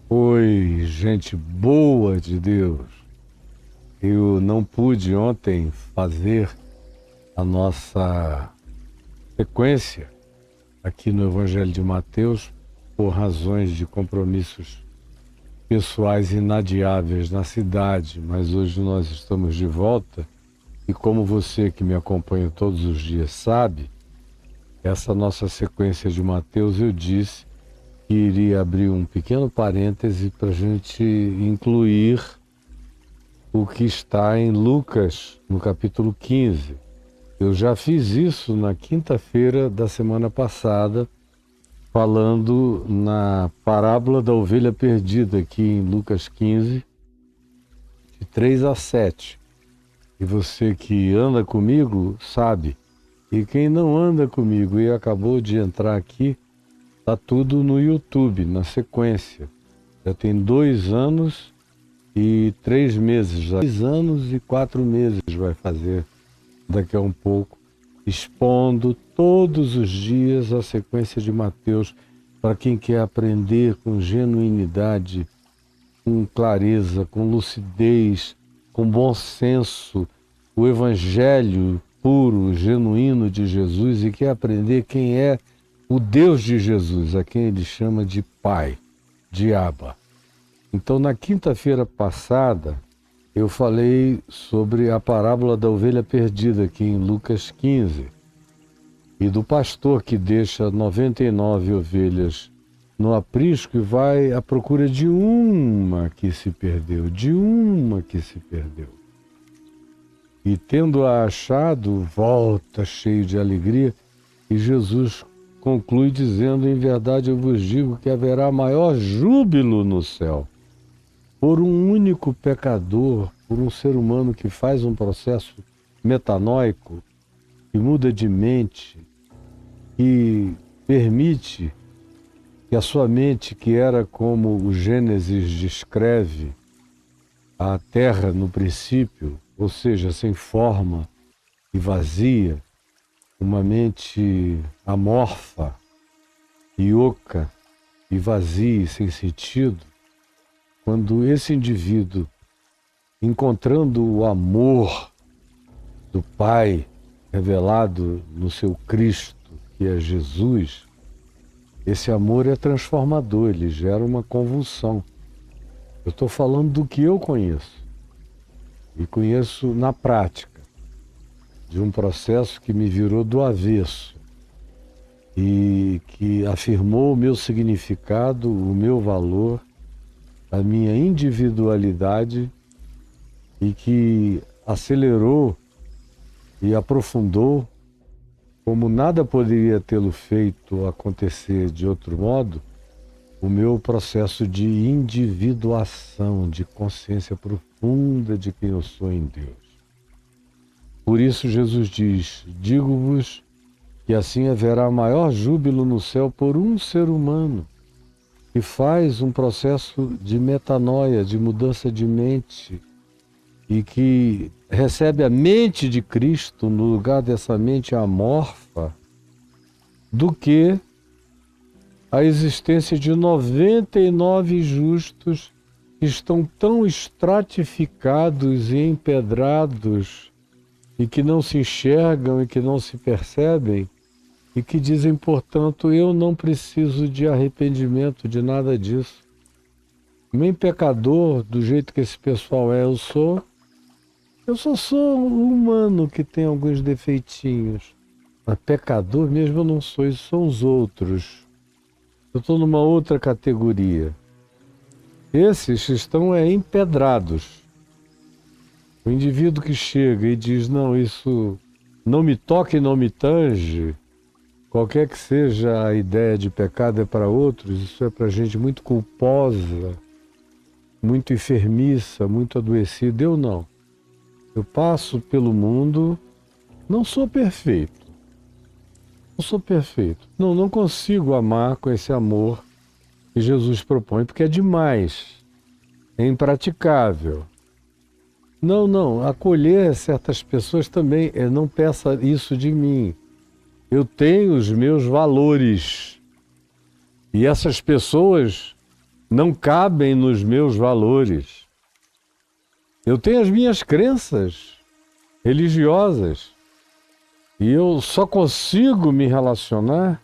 Oi, gente boa de Deus. Eu não pude ontem fazer a nossa sequência aqui no Evangelho de Mateus por razões de compromissos pessoais inadiáveis na cidade, mas hoje nós estamos de volta e como você que me acompanha todos os dias sabe, essa nossa sequência de Mateus eu disse que iria abrir um pequeno parêntese para a gente incluir o que está em Lucas, no capítulo 15. Eu já fiz isso na quinta-feira da semana passada, falando na parábola da ovelha perdida, aqui em Lucas 15, de 3 a 7. E você que anda comigo sabe. E quem não anda comigo e acabou de entrar aqui, está tudo no YouTube, na sequência. Já tem 2 anos e 3 meses, 2 anos e 4 meses vai fazer daqui a um pouco, expondo todos os dias a sequência de Mateus para quem quer aprender com genuinidade, com clareza, com lucidez, com bom senso, o evangelho puro, genuíno de Jesus e quer aprender quem é o Deus de Jesus, a quem ele chama de Pai, de Abba. Então, na quinta-feira passada, eu falei sobre a parábola da ovelha perdida, aqui em Lucas 15, e do pastor que deixa 99 ovelhas no aprisco e vai à procura de uma que se perdeu, E tendo-a achado, volta cheio de alegria, e Jesus conclui dizendo: em verdade eu vos digo que haverá maior júbilo no céu por um único pecador, por um ser humano que faz um processo metanoico, que muda de mente, que permite que a sua mente, que era como o Gênesis descreve a terra no princípio, ou seja, sem forma e vazia, uma mente amorfa, e oca e vazia e sem sentido, quando esse indivíduo, encontrando o amor do Pai revelado no seu Cristo, que é Jesus, esse amor é transformador, ele gera uma convulsão. Eu estou falando do que eu conheço, e conheço na prática, de um processo que me virou do avesso e que afirmou o meu significado, o meu valor, a minha individualidade e que acelerou e aprofundou, como nada poderia tê-lo feito acontecer de outro modo, o meu processo de individuação, de consciência profunda de quem eu sou em Deus. Por isso Jesus diz: digo-vos que assim haverá maior júbilo no céu por um ser humano que faz um processo de metanoia, de mudança de mente, e que recebe a mente de Cristo no lugar dessa mente amorfa, do que a existência de 99 justos que estão tão estratificados e empedrados e que não se enxergam e que não se percebem e que dizem, portanto, eu não preciso de arrependimento, de nada disso. Nem pecador, do jeito que esse pessoal é, eu só sou um humano que tem alguns defeitinhos. Mas pecador mesmo eu não sou, isso são os outros. Eu estou numa outra categoria. Esses estão empedrados. O indivíduo que chega e diz, não, isso não me toca e não me tange, qualquer que seja a ideia de pecado é para outros, isso é para gente muito culposa, muito enfermiça, muito adoecida. Eu não. Eu passo pelo mundo, não sou perfeito. Não consigo amar com esse amor que Jesus propõe, porque é demais, é impraticável. Não, acolher certas pessoas também, não peça isso de mim. Eu tenho os meus valores. E essas pessoas não cabem nos meus valores. Eu tenho as minhas crenças religiosas e eu só consigo me relacionar,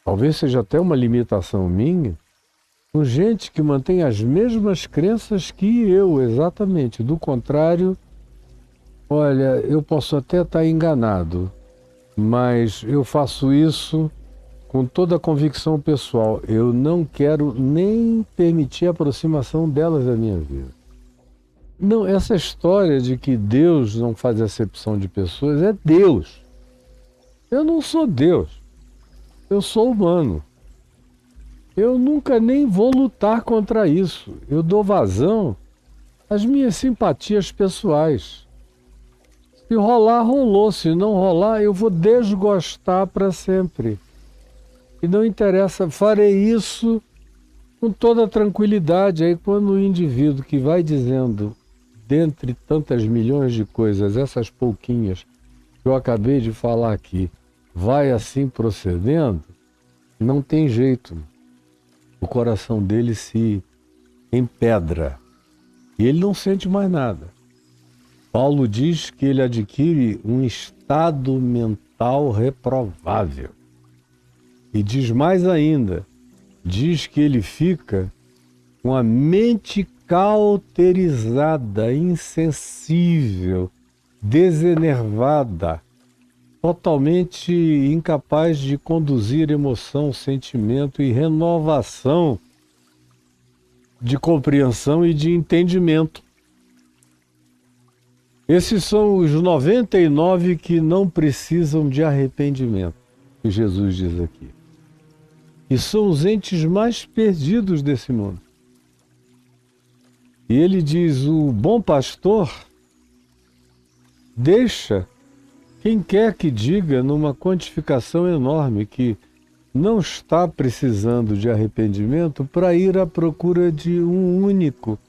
talvez seja até uma limitação minha, com gente que mantém as mesmas crenças que eu, exatamente. Do contrário, olha, eu posso até estar enganado, mas eu faço isso com toda a convicção pessoal. Eu não quero nem permitir a aproximação delas da minha vida. Não, essa história de que Deus não faz acepção de pessoas é Deus. Eu não sou Deus. Eu sou humano. Eu nunca nem vou lutar contra isso. Eu dou vazão às minhas simpatias pessoais. Se rolar, rolou. Se não rolar, eu vou desgostar para sempre. E não interessa, farei isso com toda tranquilidade. Aí quando o indivíduo que vai dizendo, dentre tantas milhões de coisas, essas pouquinhas que eu acabei de falar aqui, vai assim procedendo, não tem jeito. O coração dele se empedra e ele não sente mais nada. Paulo diz que ele adquire um estado mental reprovável. E diz mais ainda, diz que ele fica com a mente cauterizada, insensível, desenervada, totalmente incapaz de conduzir emoção, sentimento e renovação de compreensão e de entendimento. Esses são os 99 que não precisam de arrependimento, que Jesus diz aqui. E são os entes mais perdidos desse mundo. E ele diz, o bom pastor deixa quem quer que diga numa quantificação enorme que não está precisando de arrependimento para ir à procura de um único,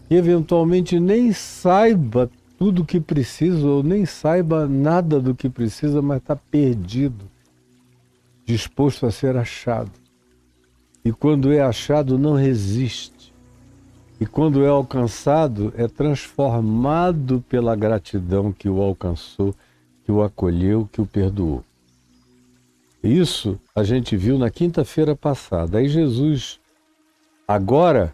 que eventualmente nem saiba tudo o que precisa ou nem saiba nada do que precisa, mas está perdido, disposto a ser achado. E quando é achado, não resiste. E quando é alcançado, é transformado pela gratidão que o alcançou, que o acolheu, que o perdoou. Isso a gente viu na quinta-feira passada. Aí Jesus, agora,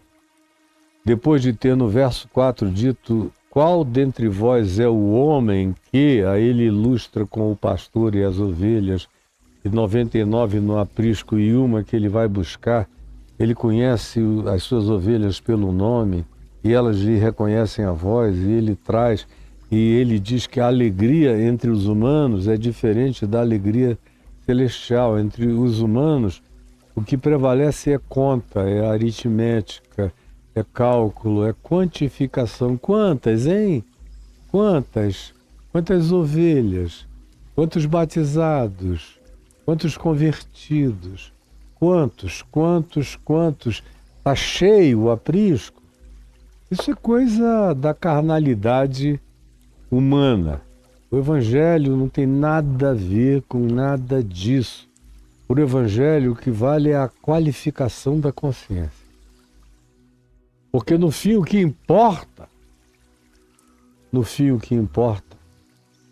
depois de ter no verso 4 dito, qual dentre vós é o homem que, a ele ilustra com o pastor e as ovelhas, e 99 no aprisco e uma que ele vai buscar, ele conhece as suas ovelhas pelo nome e elas lhe reconhecem a voz e ele traz, e ele diz que a alegria entre os humanos é diferente da alegria celestial. Entre os humanos, o que prevalece é conta, é aritmética, é cálculo, é quantificação. Quantas, hein? Quantas? Quantas ovelhas? Quantos batizados? Quantos convertidos? Quantos? Está cheio o aprisco? Isso é coisa da carnalidade humana. O Evangelho não tem nada a ver com nada disso. Por Evangelho, o que vale é a qualificação da consciência. Porque no fim o que importa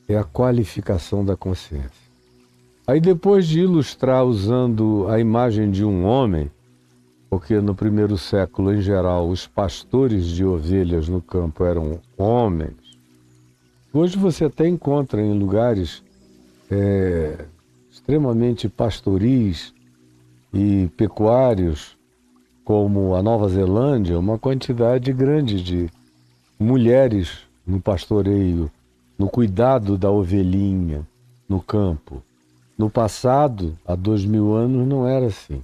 é a qualificação da consciência. Aí depois de ilustrar usando a imagem de um homem, porque no primeiro século, em geral, os pastores de ovelhas no campo eram homens. Hoje você até encontra em lugares extremamente pastoris e pecuários, como a Nova Zelândia, uma quantidade grande de mulheres no pastoreio, no cuidado da ovelhinha, no campo. No passado, há 2000 anos, não era assim.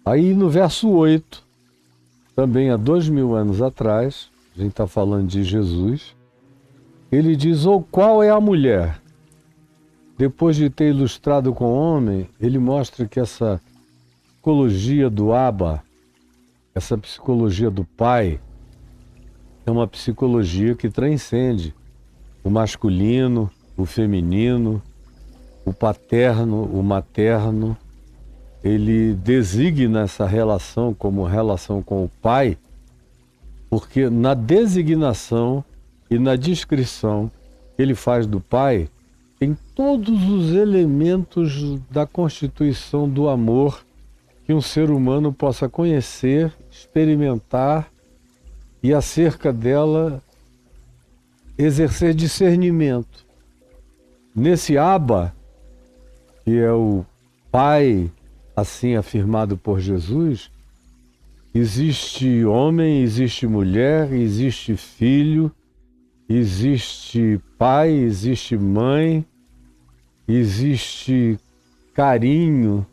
Aí no verso 8, também há 2000 anos atrás, a gente está falando de Jesus, ele diz, ou qual é a mulher? Depois de ter ilustrado com o homem, ele mostra que essa psicologia do Abba, essa psicologia do pai, é uma psicologia que transcende o masculino, o feminino, o paterno, o materno. ele designa essa relação como relação com o Pai, porque na designação e na descrição que ele faz do Pai, tem todos os elementos da constituição do amor que um ser humano possa conhecer, experimentar e acerca dela exercer discernimento. Nesse Abba, que é o Pai assim afirmado por Jesus, existe homem, existe mulher, existe filho, existe pai, existe mãe, existe carinho,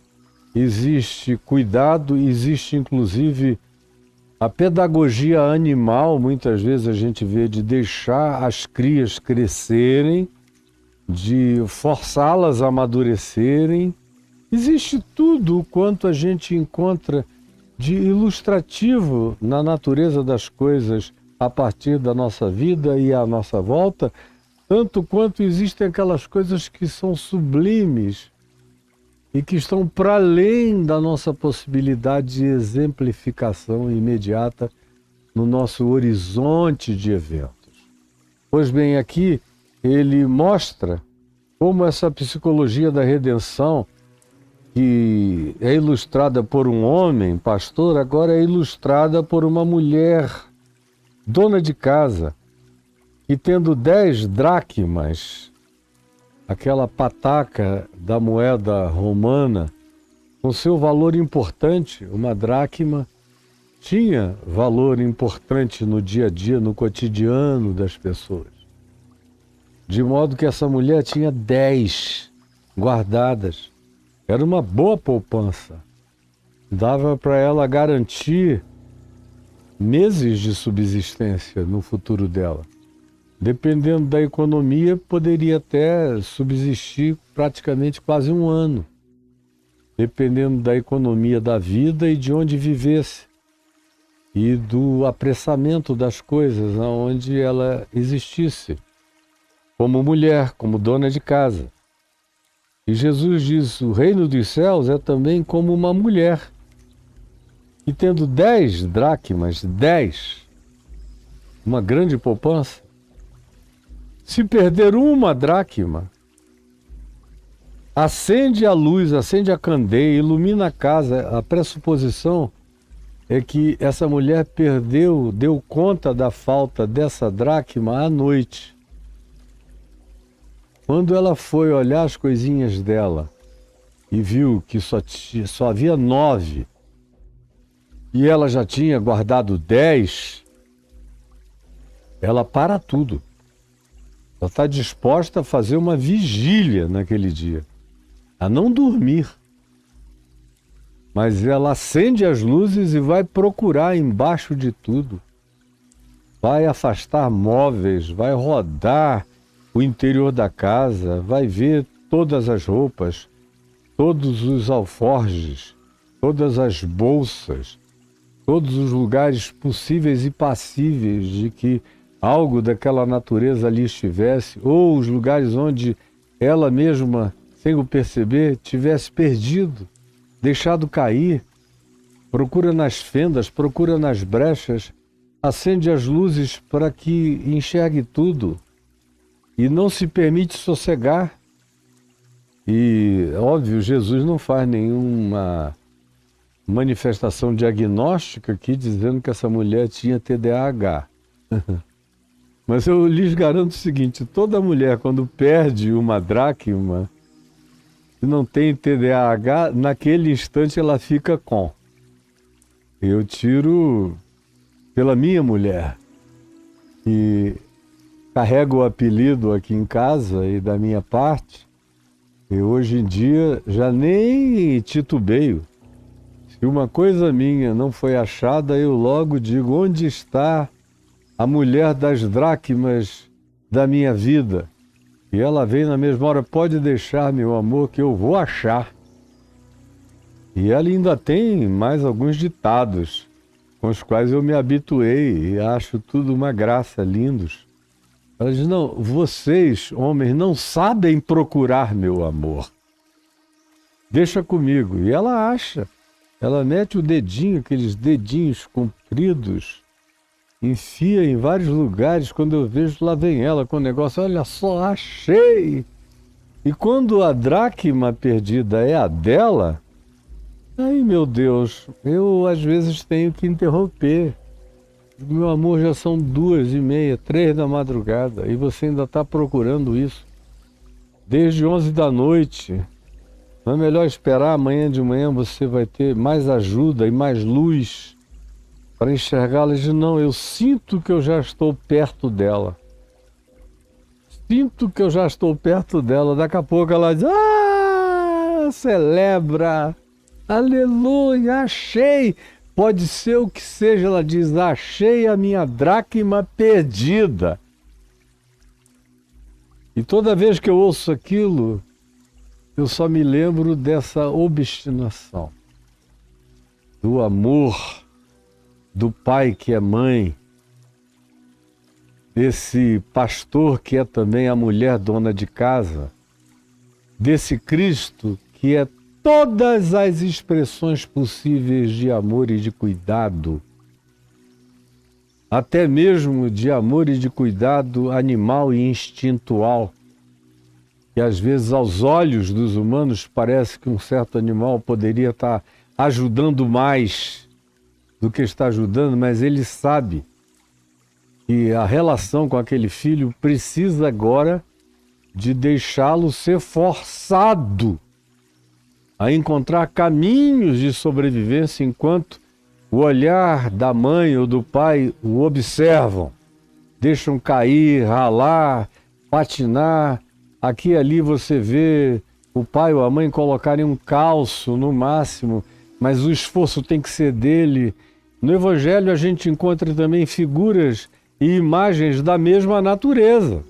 existe cuidado, existe inclusive a pedagogia animal. Muitas vezes a gente vê de deixar as crias crescerem, de forçá-las a amadurecerem. Existe tudo quanto a gente encontra de ilustrativo na natureza das coisas a partir da nossa vida e à nossa volta, tanto quanto existem aquelas coisas que são sublimes e que estão para além da nossa possibilidade de exemplificação imediata no nosso horizonte de eventos. Pois bem, aqui ele mostra como essa psicologia da redenção, que é ilustrada por um homem, pastor, agora é ilustrada por uma mulher, dona de casa, que tendo 10 dracmas, aquela pataca da moeda romana, com seu valor importante, uma dracma tinha valor importante no dia a dia, no cotidiano das pessoas. De modo que essa mulher tinha 10 guardadas. Era uma boa poupança. Dava para ela garantir meses de subsistência no futuro dela. Dependendo da economia, poderia até subsistir praticamente quase um ano. Dependendo da economia da vida e de onde vivesse. E do apressamento das coisas, aonde ela existisse. Como mulher, como dona de casa. E Jesus diz, o reino dos céus é também como uma mulher. E tendo 10 dracmas, 10, uma grande poupança, se perder uma dracma, acende a luz, acende a candeia, ilumina a casa. A pressuposição é que essa mulher deu conta da falta dessa dracma à noite. Quando ela foi olhar as coisinhas dela e viu que só havia 9 e ela já tinha guardado 10, ela para tudo. Ela está disposta a fazer uma vigília naquele dia, a não dormir. Mas ela acende as luzes e vai procurar embaixo de tudo. Vai afastar móveis, vai rodar o interior da casa, vai ver todas as roupas, todos os alforjes, todas as bolsas, todos os lugares possíveis e passíveis de que algo daquela natureza ali estivesse, ou os lugares onde ela mesma, sem o perceber, tivesse perdido, deixado cair. Procura nas fendas, procura nas brechas, acende as luzes para que enxergue tudo. E não se permite sossegar. E, óbvio, Jesus não faz nenhuma manifestação diagnóstica aqui dizendo que essa mulher tinha TDAH. Mas eu lhes garanto o seguinte, toda mulher quando perde uma dracma e não tem TDAH, naquele instante ela fica com. Eu tiro pela minha mulher. E carrego o apelido aqui em casa e da minha parte, e hoje em dia já nem titubeio. Se uma coisa minha não foi achada, eu logo digo, onde está a mulher das dracmas da minha vida? E ela vem na mesma hora, pode deixar, meu amor, que eu vou achar. E ela ainda tem mais alguns ditados, com os quais eu me habituei e acho tudo uma graça, lindos. Ela diz, não, vocês, homens, não sabem procurar meu amor. deixa comigo. E ela acha. Ela mete o dedinho, aqueles dedinhos compridos, enfia em vários lugares. Quando eu vejo, lá vem ela com o negócio, olha só, achei! E quando a dracma perdida é a dela, ai meu Deus, eu às vezes tenho que interromper. Meu amor, já são 2h30, 3 da madrugada, e você ainda está procurando isso. Desde 11 da noite. Não é melhor esperar? Amanhã de manhã você vai ter mais ajuda e mais luz para enxergá-la. Não, eu sinto que eu já estou perto dela. Sinto que eu já estou perto dela. Daqui a pouco ela diz, celebra, aleluia, achei. Pode ser o que seja, ela diz, achei a minha dracma perdida. E toda vez que eu ouço aquilo, eu só me lembro dessa obstinação, do amor, do pai que é mãe, desse pastor que é também a mulher dona de casa, desse Cristo que é todas as expressões possíveis de amor e de cuidado, até mesmo de amor e de cuidado animal e instintual, que às vezes aos olhos dos humanos parece que um certo animal poderia estar ajudando mais do que está ajudando, mas ele sabe que a relação com aquele filho precisa agora de deixá-lo ser forçado a encontrar caminhos de sobrevivência enquanto o olhar da mãe ou do pai o observam, deixam cair, ralar, patinar. Aqui e ali você vê o pai ou a mãe colocarem um calço no máximo, mas o esforço tem que ser dele. No Evangelho a gente encontra também figuras e imagens da mesma natureza.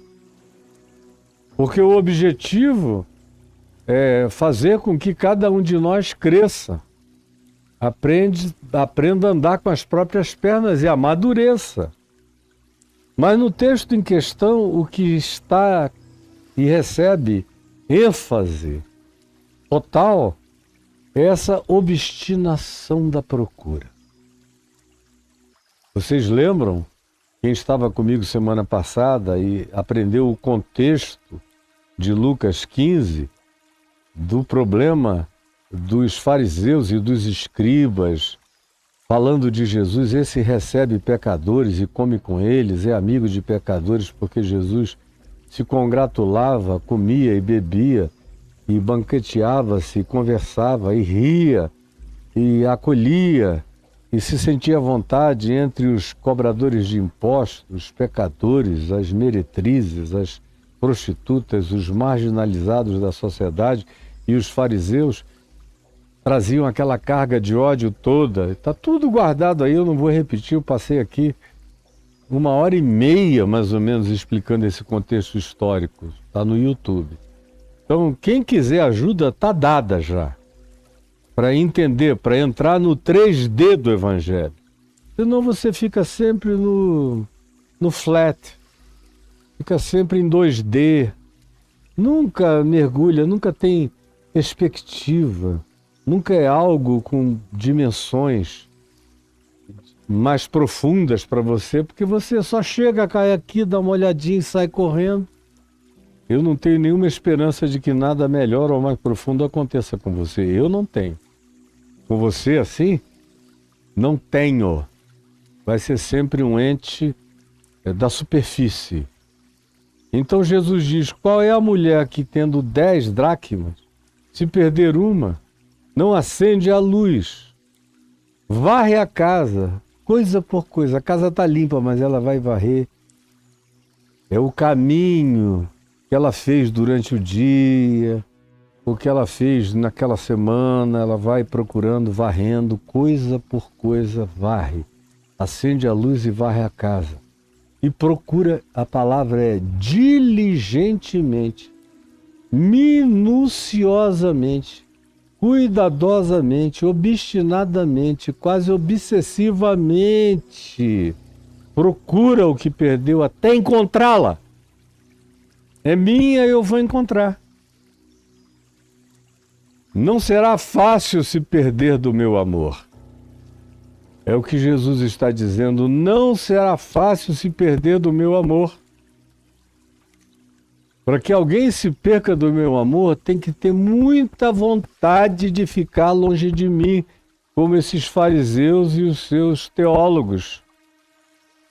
Porque o objetivo é fazer com que cada um de nós cresça, aprenda a andar com as próprias pernas e amadureça. Mas no texto em questão, o que está e recebe ênfase total é essa obstinação da procura. Vocês lembram? Quem estava comigo semana passada e aprendeu o contexto de Lucas 15, do problema dos fariseus e dos escribas, falando de Jesus, esse recebe pecadores e come com eles, é amigo de pecadores, porque Jesus se congratulava, comia e bebia, e banqueteava-se, conversava, e ria, e acolhia, e se sentia à vontade entre os cobradores de impostos, os pecadores, as meretrizes, as prostitutas, os marginalizados da sociedade, e os fariseus traziam aquela carga de ódio toda. Está tudo guardado aí, eu não vou repetir, eu passei aqui 1h30 mais ou menos explicando esse contexto histórico, está no YouTube. Então quem quiser ajuda está dada já, para entender, para entrar no 3D do Evangelho. Senão você fica sempre no flat, fica sempre em 2D, nunca mergulha, nunca tem perspectiva, nunca é algo com dimensões mais profundas para você, porque você só chega, cai aqui, dá uma olhadinha e sai correndo. Eu não tenho nenhuma esperança de que nada melhor ou mais profundo aconteça com você. Eu não tenho. Com você assim? Não tenho. Vai ser sempre um ente da superfície. Então Jesus diz, qual é a mulher que tendo 10 dracmas, se perder uma, não acende a luz, varre a casa, coisa por coisa. A casa está limpa, mas ela vai varrer. É o caminho que ela fez durante o dia, o que ela fez naquela semana, ela vai procurando, varrendo, coisa por coisa, varre. Acende a luz e varre a casa. E procura, a palavra é diligentemente, minuciosamente, cuidadosamente, obstinadamente, quase obsessivamente, procura o que perdeu até encontrá-la. É minha, eu vou encontrar. Não será fácil se perder do meu amor. É o que Jesus está dizendo, não será fácil se perder do meu amor. Para que alguém se perca do meu amor, tem que ter muita vontade de ficar longe de mim, como esses fariseus e os seus teólogos.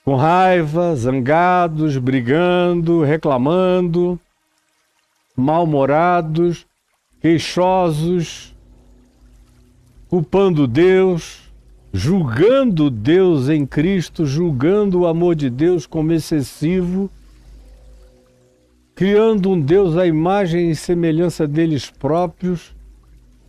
Com raiva, zangados, brigando, reclamando, mal-humorados, queixosos, culpando Deus, julgando Deus em Cristo, julgando o amor de Deus como excessivo, criando um Deus à imagem e semelhança deles próprios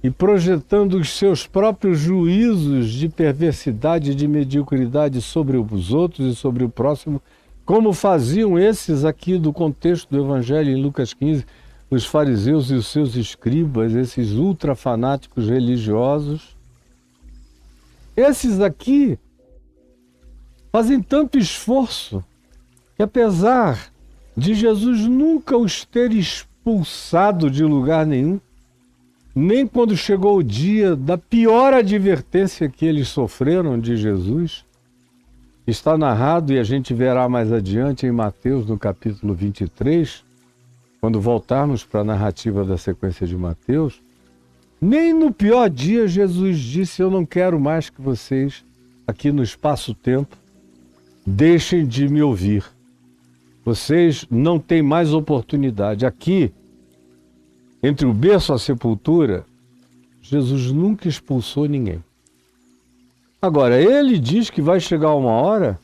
e projetando os seus próprios juízos de perversidade e de mediocridade sobre os outros e sobre o próximo, como faziam esses aqui do contexto do Evangelho em Lucas 15, os fariseus e os seus escribas, esses ultrafanáticos religiosos. Esses aqui fazem tanto esforço que, apesar de Jesus nunca os ter expulsado de lugar nenhum, nem quando chegou o dia da pior advertência que eles sofreram de Jesus, está narrado e a gente verá mais adiante em Mateus, no capítulo 23, quando voltarmos para a narrativa da sequência de Mateus, nem no pior dia Jesus disse: eu não quero mais que vocês, aqui no espaço-tempo, deixem de me ouvir. Vocês não têm mais oportunidade. Aqui, entre o berço e a sepultura, Jesus nunca expulsou ninguém. Agora, ele diz que vai chegar uma hora,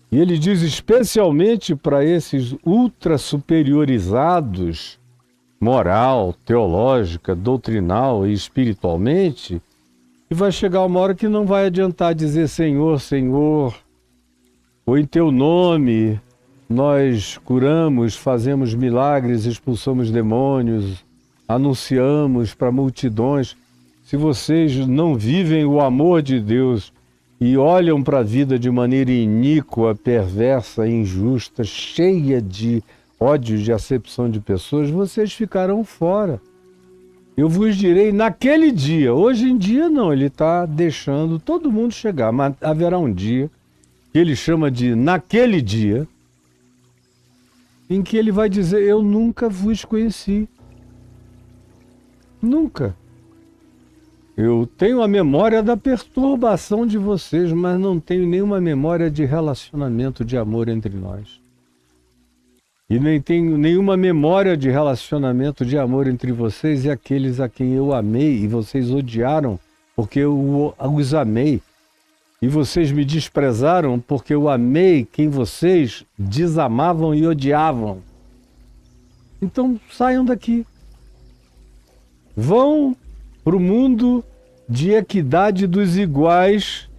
e ele diz especialmente para esses ultra superiorizados, moral, teológica, doutrinal e espiritualmente, que vai chegar uma hora que não vai adiantar dizer Senhor, Senhor, ou em teu nome nós curamos, fazemos milagres, expulsamos demônios, anunciamos para multidões. Se vocês não vivem o amor de Deus e olham para a vida de maneira iníqua, perversa, injusta, cheia de ódio, de acepção de pessoas, vocês ficarão fora. Eu vos direi naquele dia. Hoje em dia não, ele está deixando todo mundo chegar, mas haverá um dia que ele chama de naquele dia, em que ele vai dizer: eu nunca vos conheci. Nunca. Eu tenho a memória da perturbação de vocês, mas não tenho nenhuma memória de relacionamento de amor entre nós. E nem tenho nenhuma memória de relacionamento de amor entre vocês e aqueles a quem eu amei e vocês odiaram porque eu os amei. E vocês me desprezaram porque eu amei quem vocês desamavam e odiavam. Então saiam daqui. Vão para o mundo de equidade dos iguais,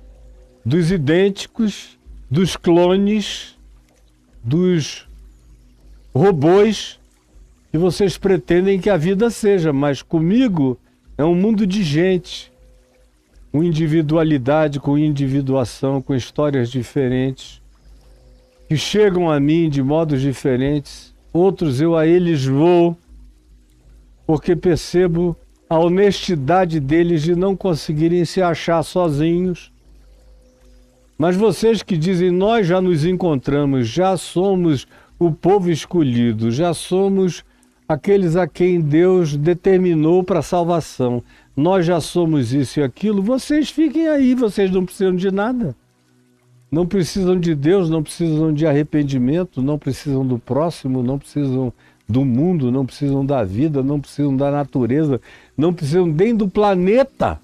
dos idênticos, dos clones, dos robôs que vocês pretendem que a vida seja. Mas comigo é um mundo de gente, com individualidade, com individuação, com histórias diferentes, que chegam a mim de modos diferentes. Outros eu a eles vou, porque percebo a honestidade deles de não conseguirem se achar sozinhos. Mas vocês que dizem: nós já nos encontramos, já somos o povo escolhido, já somos aqueles a quem Deus determinou para a salvação, nós já somos isso e aquilo, vocês fiquem aí, vocês não precisam de nada. Não precisam de Deus, não precisam de arrependimento, não precisam do próximo, não precisam do mundo, não precisam da vida, não precisam da natureza, não precisam nem do planeta.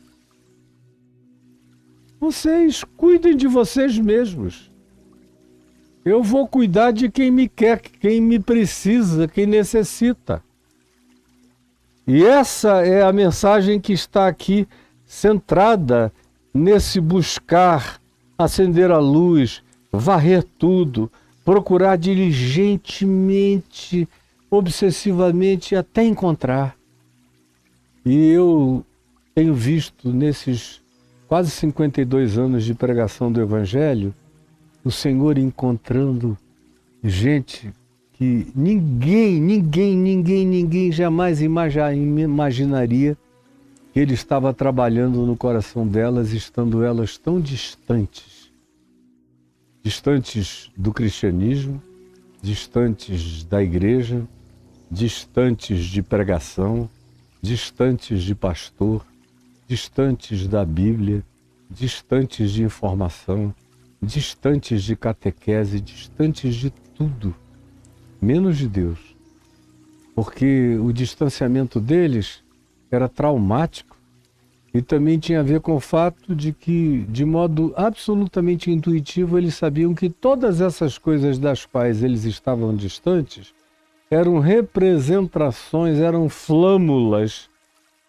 Vocês cuidem de vocês mesmos. Eu vou cuidar de quem me quer, quem me precisa, quem necessita. E essa é a mensagem que está aqui centrada nesse buscar acender a luz, varrer tudo, procurar diligentemente, obsessivamente até encontrar. E eu tenho visto nesses quase 52 anos de pregação do Evangelho, o Senhor encontrando gente que ninguém jamais imaginaria que ele estava trabalhando no coração delas, estando elas tão distantes do cristianismo, distantes da igreja, distantes de pregação, distantes de pastor, distantes da Bíblia, distantes de informação, distantes de catequese, distantes de tudo, menos de Deus. Porque o distanciamento deles era traumático e também tinha a ver com o fato de que, de modo absolutamente intuitivo, eles sabiam que todas essas coisas das quais eles estavam distantes eram representações, eram flâmulas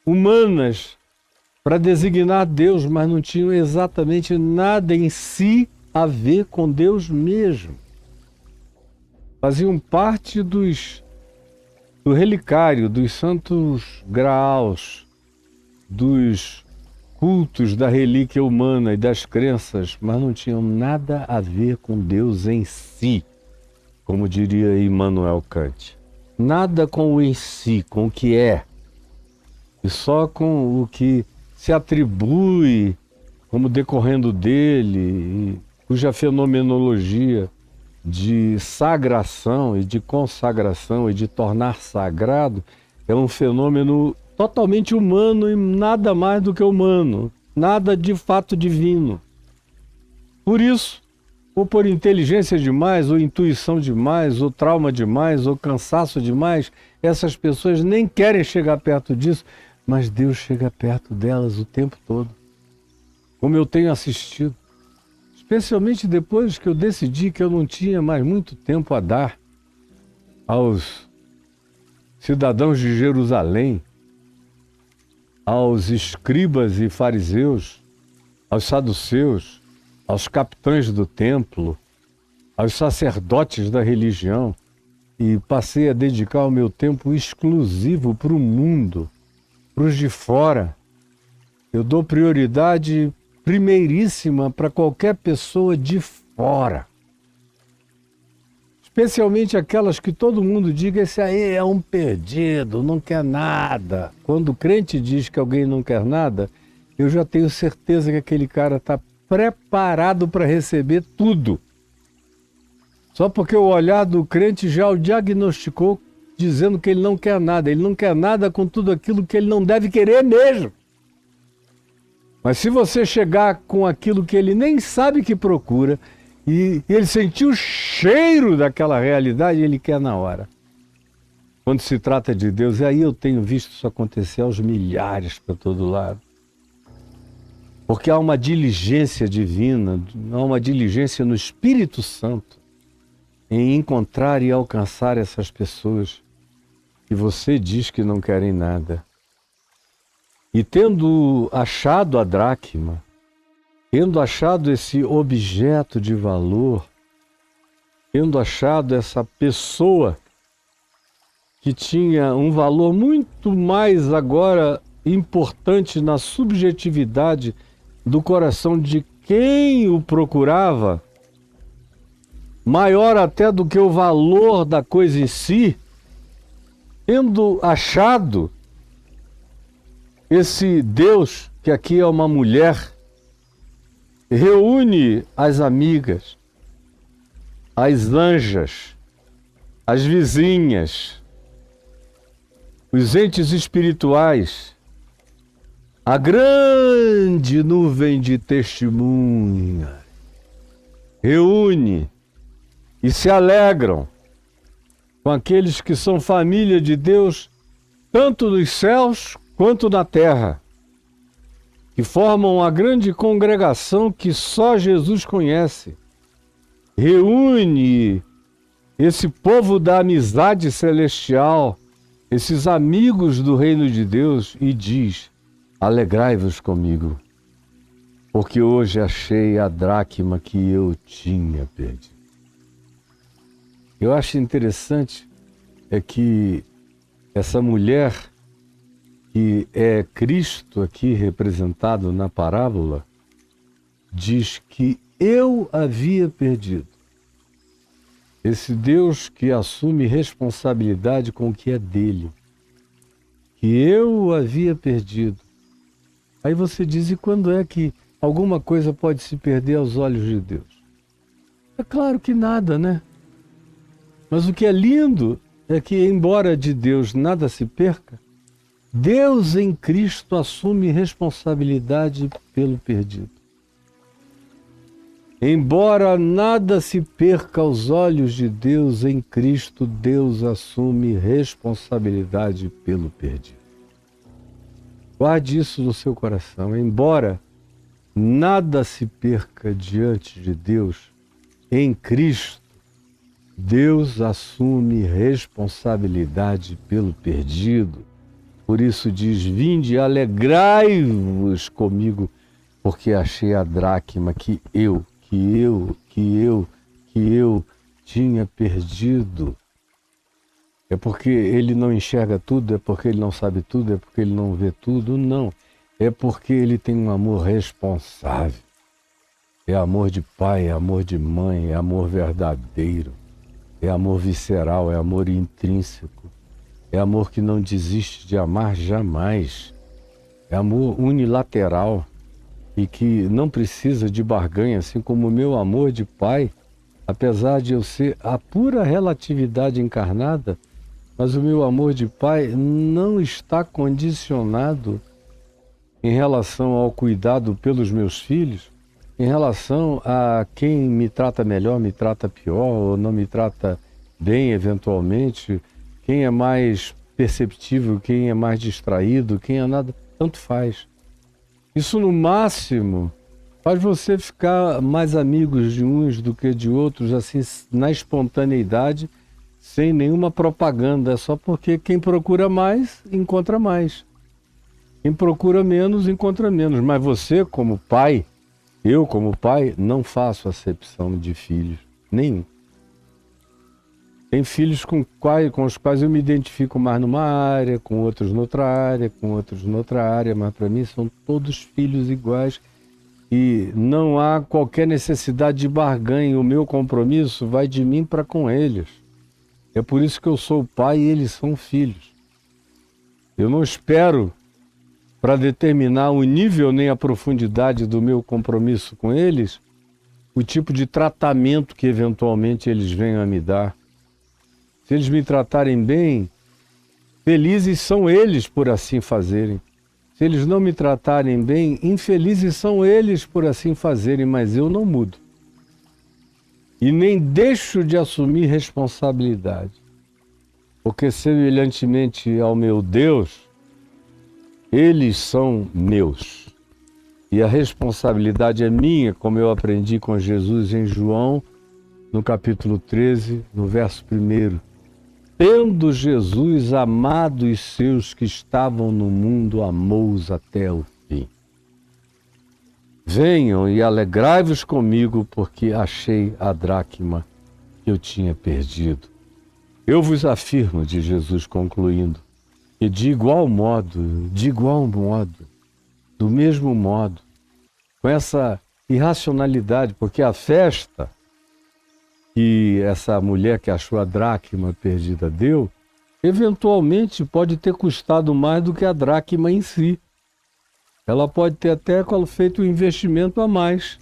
humanas para designar Deus, mas não tinham exatamente nada em si a ver com Deus mesmo. Faziam parte do relicário, dos santos graus, dos cultos da relíquia humana e das crenças, mas não tinham nada a ver com Deus em si, como diria Immanuel Kant. Nada com o em si, com o que é, e só com o que se atribui como decorrendo dele, cuja fenomenologia de sagração e de consagração e de tornar sagrado é um fenômeno totalmente humano e nada mais do que humano, nada de fato divino. Por isso, ou por inteligência demais, ou intuição demais, ou trauma demais, ou cansaço demais, essas pessoas nem querem chegar perto disso, mas Deus chega perto delas o tempo todo. Como eu tenho assistido, especialmente depois que eu decidi que eu não tinha mais muito tempo a dar aos cidadãos de Jerusalém, aos escribas e fariseus, aos saduceus, aos capitães do templo, aos sacerdotes da religião, e passei a dedicar o meu tempo exclusivo para o mundo, para os de fora. Eu dou prioridade primeiríssima para qualquer pessoa de fora. Especialmente aquelas que todo mundo diga, esse aí é um perdido, não quer nada. Quando o crente diz que alguém não quer nada, eu já tenho certeza que aquele cara está preparado para receber tudo. Só porque o olhar do crente já o diagnosticou dizendo que ele não quer nada. Ele não quer nada com tudo aquilo que ele não deve querer mesmo. Mas se você chegar com aquilo que ele nem sabe que procura, e ele sentiu o cheiro daquela realidade, ele quer na hora. Quando se trata de Deus, e aí eu tenho visto isso acontecer aos milhares para todo lado. Porque há uma diligência divina, há uma diligência no Espírito Santo em encontrar e alcançar essas pessoas que você diz que não querem nada. E tendo achado a dracma, tendo achado esse objeto de valor, tendo achado essa pessoa que tinha um valor muito mais agora importante na subjetividade do coração de quem o procurava, maior até do que o valor da coisa em si, tendo achado esse Deus, que aqui é uma mulher, reúne as amigas, as anjas, as vizinhas, os entes espirituais, a grande nuvem de testemunhas, reúne e se alegram com aqueles que são família de Deus, tanto nos céus quanto na terra, que formam a grande congregação que só Jesus conhece. Reúne esse povo da amizade celestial, esses amigos do reino de Deus, e diz: alegrai-vos comigo, porque hoje achei a dracma que eu tinha perdido. Eu acho interessante é que essa mulher, que é Cristo aqui representado na parábola, diz que eu havia perdido. Esse Deus que assume responsabilidade com o que é dele, que eu havia perdido, Aí você diz, e quando é que alguma coisa pode se perder aos olhos de Deus? É claro que nada, né? Mas o que é lindo é que, embora de Deus nada se perca, Deus em Cristo assume responsabilidade pelo perdido. Embora nada se perca aos olhos de Deus, em Cristo, Deus assume responsabilidade pelo perdido. Guarde isso no seu coração. Embora nada se perca diante de Deus, em Cristo, Deus assume responsabilidade pelo perdido. Por isso diz, vinde, alegrai-vos comigo, porque achei a dracma que eu tinha perdido. É porque ele não enxerga tudo, é porque ele não sabe tudo, é porque ele não vê tudo, não. É porque ele tem um amor responsável. É amor de pai, é amor de mãe, é amor verdadeiro. É amor visceral, é amor intrínseco. É amor que não desiste de amar jamais. É amor unilateral e que não precisa de barganha, assim como o meu amor de pai, apesar de eu ser a pura relatividade encarnada, mas o meu amor de pai não está condicionado em relação ao cuidado pelos meus filhos, em relação a quem me trata melhor, me trata pior, ou não me trata bem eventualmente, quem é mais perceptível, quem é mais distraído, quem é nada, tanto faz. Isso no máximo faz você ficar mais amigos de uns do que de outros, assim, na espontaneidade, sem nenhuma propaganda, só porque quem procura mais, encontra mais. Quem procura menos, encontra menos. Mas você, como pai, eu, como pai, não faço acepção de filhos, nenhum. Tem filhos com os quais eu me identifico mais numa área, com outros noutra área, com outros noutra área, mas para mim são todos filhos iguais e não há qualquer necessidade de barganha. O meu compromisso vai de mim para com eles. É por isso que eu sou pai e eles são filhos. Eu não espero para determinar o nível nem a profundidade do meu compromisso com eles, o tipo de tratamento que eventualmente eles venham a me dar. Se eles me tratarem bem, felizes são eles por assim fazerem. Se eles não me tratarem bem, infelizes são eles por assim fazerem, mas eu não mudo. E nem deixo de assumir responsabilidade. Porque semelhantemente ao meu Deus, eles são meus. E a responsabilidade é minha, como eu aprendi com Jesus em João, no capítulo 13, no verso 1. Tendo Jesus amado os seus que estavam no mundo, amou-os até o fim. Venham e alegrai-vos comigo, porque achei a dracma que eu tinha perdido. Eu vos afirmo, diz Jesus concluindo, que de igual modo, do mesmo modo, com essa irracionalidade, porque a festa que essa mulher que achou a dracma perdida deu, eventualmente pode ter custado mais do que a dracma em si. Ela pode ter até feito um investimento a mais.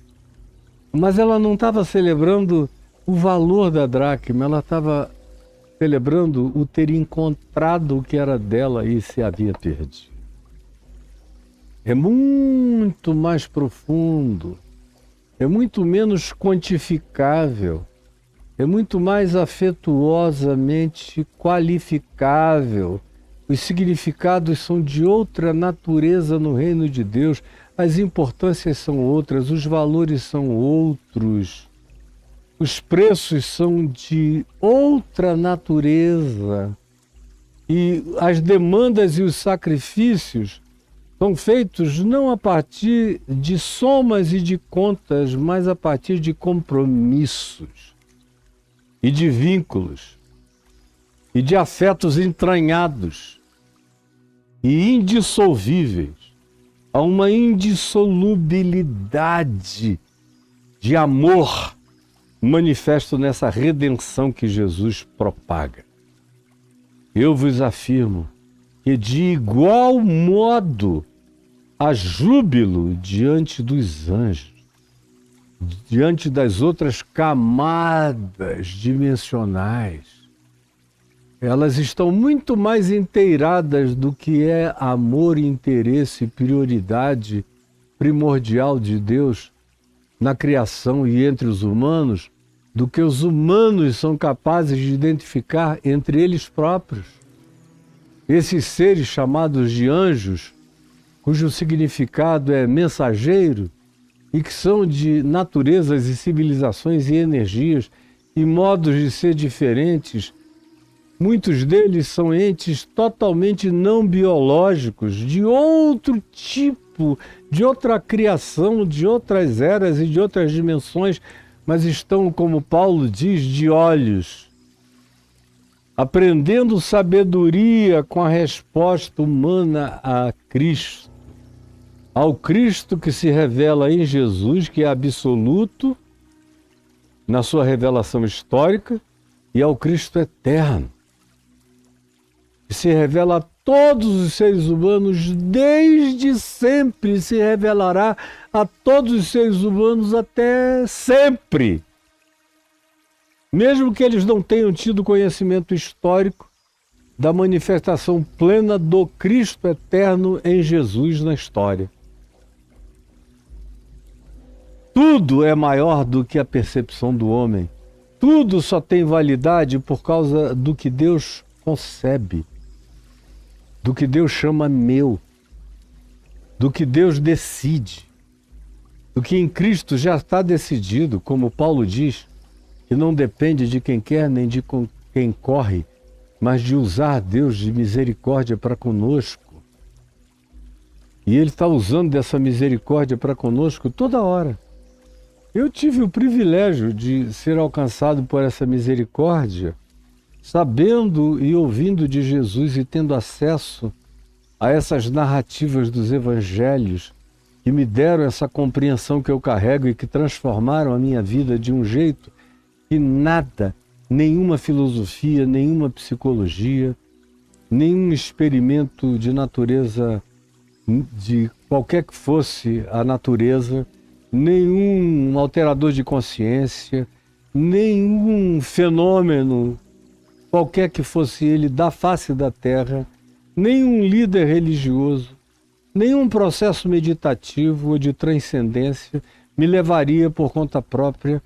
Mas ela não estava celebrando o valor da dracma, ela estava celebrando o ter encontrado o que era dela e se havia perdido. É muito mais profundo, é muito menos quantificável, é muito mais afetuosamente qualificável. Os significados são de outra natureza no reino de Deus, as importâncias são outras, os valores são outros, os preços são de outra natureza e as demandas e os sacrifícios são feitos não a partir de somas e de contas, mas a partir de compromissos e de vínculos e de afetos entranhados e indissolvíveis. Há uma indissolubilidade de amor manifesto nessa redenção que Jesus propaga. Eu vos afirmo que de igual modo há júbilo diante dos anjos, diante das outras camadas dimensionais. Elas estão muito mais inteiradas do que é amor, interesse, prioridade primordial de Deus na criação e entre os humanos, do que os humanos são capazes de identificar entre eles próprios. Esses seres chamados de anjos, cujo significado é mensageiro, e que são de naturezas e civilizações e energias e modos de ser diferentes, muitos deles são entes totalmente não biológicos, de outro tipo, de outra criação, de outras eras e de outras dimensões, mas estão, como Paulo diz, de olhos, aprendendo sabedoria com a resposta humana a Cristo. Ao Cristo que se revela em Jesus, que é absoluto na sua revelação histórica, e ao Cristo eterno, que se revela a todos os seres humanos desde sempre, se revelará a todos os seres humanos até sempre. Mesmo que eles não tenham tido conhecimento histórico da manifestação plena do Cristo eterno em Jesus na história. Tudo é maior do que a percepção do homem. Tudo só tem validade por causa do que Deus concebe, do que Deus chama meu, do que Deus decide, do que em Cristo já está decidido, como Paulo diz, que não depende de quem quer nem de quem corre, mas de usar Deus de misericórdia para conosco. E Ele está usando dessa misericórdia para conosco toda hora. Eu tive o privilégio de ser alcançado por essa misericórdia, sabendo e ouvindo de Jesus e tendo acesso a essas narrativas dos evangelhos que me deram essa compreensão que eu carrego e que transformaram a minha vida de um jeito que nada, nenhuma filosofia, nenhuma psicologia, nenhum experimento de natureza, de qualquer que fosse a natureza, nenhum alterador de consciência, nenhum fenômeno, qualquer que fosse ele, da face da terra, nenhum líder religioso, nenhum processo meditativo ou de transcendência me levaria por conta própria.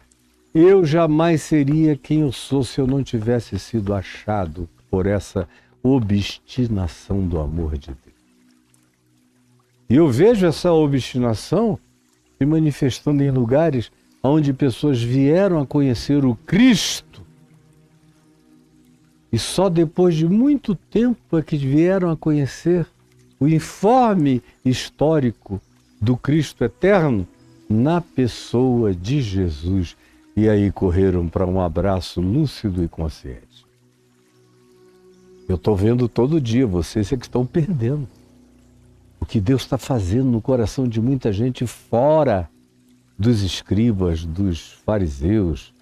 Eu jamais seria quem eu sou se eu não tivesse sido achado por essa obstinação do amor de Deus. E eu vejo essa obstinação se manifestando em lugares onde pessoas vieram a conhecer o Cristo e só depois de muito tempo é que vieram a conhecer o informe histórico do Cristo eterno na pessoa de Jesus. E aí correram para um abraço lúcido e consciente. Eu estou vendo todo dia, vocês é que estão perdendo o que Deus está fazendo no coração de muita gente fora dos escribas, dos fariseus,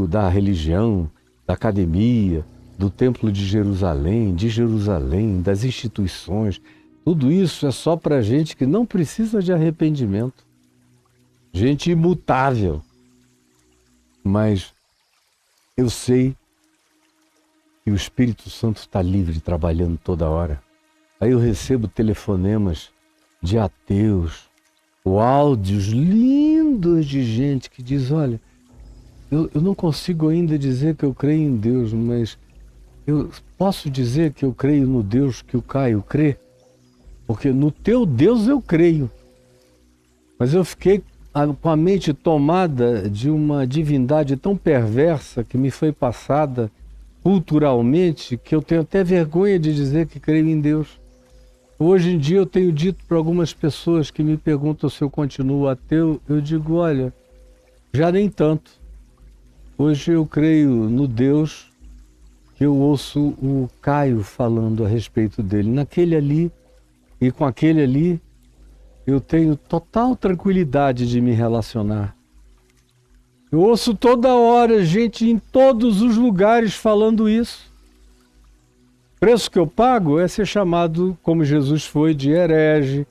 da religião, da academia, do Templo de Jerusalém, das instituições. Tudo isso é só para gente que não precisa de arrependimento. Gente imutável. Mas eu sei que o Espírito Santo está livre, trabalhando toda hora. Aí eu recebo telefonemas de ateus, ou áudios lindos de gente que diz, olha, eu não consigo ainda dizer que eu creio em Deus, mas eu posso dizer que eu creio no Deus que o Caio crê? Porque no teu Deus eu creio. Mas eu fiquei com a mente tomada de uma divindade tão perversa que me foi passada culturalmente, que eu tenho até vergonha de dizer que creio em Deus. Hoje em dia eu tenho dito para algumas pessoas que me perguntam se eu continuo ateu, eu digo, olha, já nem tanto. Hoje eu creio no Deus que eu ouço o Caio falando a respeito dele. Naquele ali e com aquele ali, eu tenho total tranquilidade de me relacionar. Eu ouço toda hora gente em todos os lugares falando isso. O preço que eu pago é ser chamado, como Jesus foi, de herege,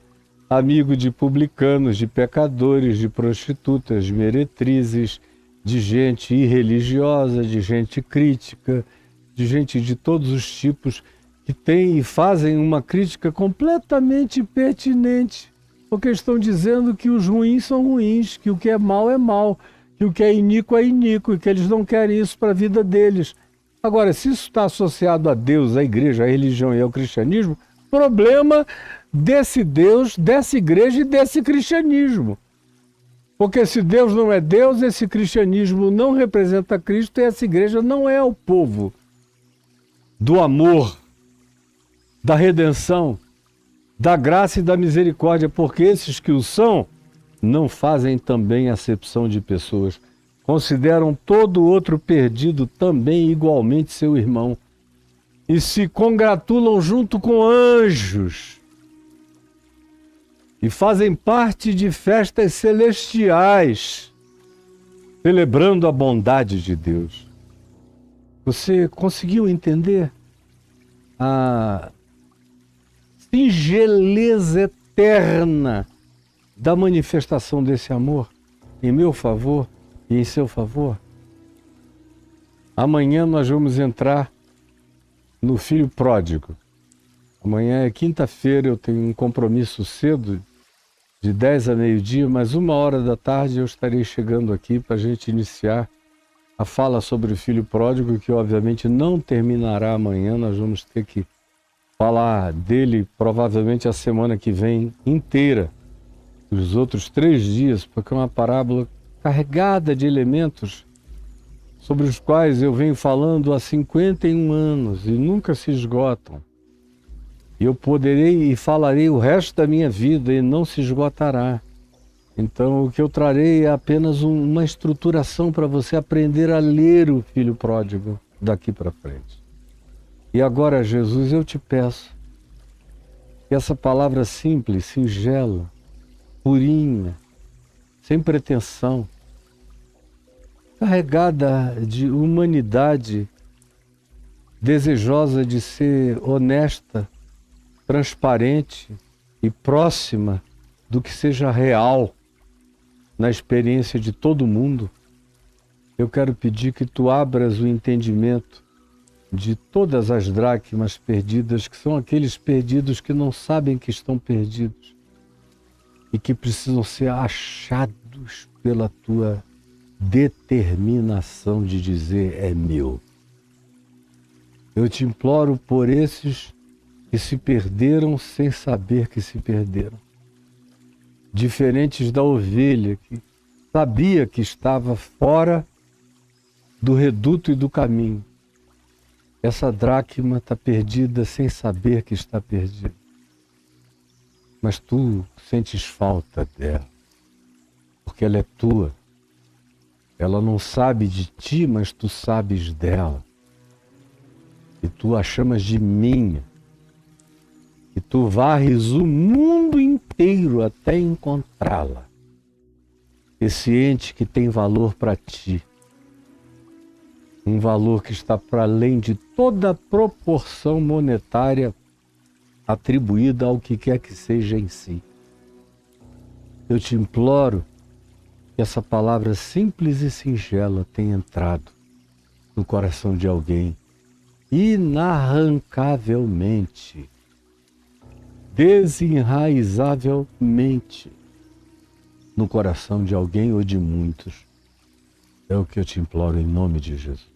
amigo de publicanos, de pecadores, de prostitutas, de meretrizes, de gente irreligiosa, de gente crítica, de gente de todos os tipos, que tem e fazem uma crítica completamente pertinente, porque estão dizendo que os ruins são ruins, que o que é mal é mal, que o que é iníquo, e que eles não querem isso para a vida deles. Agora, se isso está associado a Deus, à igreja, à religião e ao cristianismo, problema desse Deus, dessa igreja e desse cristianismo. Porque se Deus não é Deus, esse cristianismo não representa Cristo e essa igreja não é o povo do amor, da redenção, da graça e da misericórdia, porque esses que o são não fazem também acepção de pessoas. Consideram todo outro perdido também igualmente seu irmão e se congratulam junto com anjos e fazem parte de festas celestiais, celebrando a bondade de Deus. Você conseguiu entender a singeleza eterna da manifestação desse amor em meu favor e em seu favor? Amanhã nós vamos entrar no filho pródigo. Amanhã é quinta-feira, eu tenho um compromisso cedo, de 10 a meio-dia, mas 1h da tarde eu estarei chegando aqui para a gente iniciar a fala sobre o filho pródigo, que obviamente não terminará amanhã. Nós vamos ter que falar dele provavelmente a semana que vem inteira, os outros 3 dias, porque é uma parábola carregada de elementos sobre os quais eu venho falando há 51 anos e nunca se esgotam. Eu poderei e falarei o resto da minha vida e não se esgotará. Então o que eu trarei é apenas uma estruturação para você aprender a ler o filho pródigo daqui para frente. E agora, Jesus, eu te peço que essa palavra simples, singela, purinha, sem pretensão, carregada de humanidade, desejosa de ser honesta, transparente e próxima do que seja real na experiência de todo mundo, eu quero pedir que tu abras o entendimento de todas as dracmas perdidas, que são aqueles perdidos que não sabem que estão perdidos e que precisam ser achados pela tua determinação de dizer é meu. Eu te imploro por esses que se perderam sem saber que se perderam. Diferentes da ovelha que sabia que estava fora do reduto e do caminho. Essa dracma está perdida sem saber que está perdida. Mas tu sentes falta dela, porque ela é tua. Ela não sabe de ti, mas tu sabes dela. E tu a chamas de minha. E tu varres o mundo inteiro até encontrá-la. Esse ente que tem valor para ti. Um valor que está para além de toda proporção monetária atribuída ao que quer que seja em si. Eu te imploro que essa palavra simples e singela tenha entrado no coração de alguém inarrancavelmente, desenraizavelmente no coração de alguém ou de muitos. É o que eu te imploro em nome de Jesus.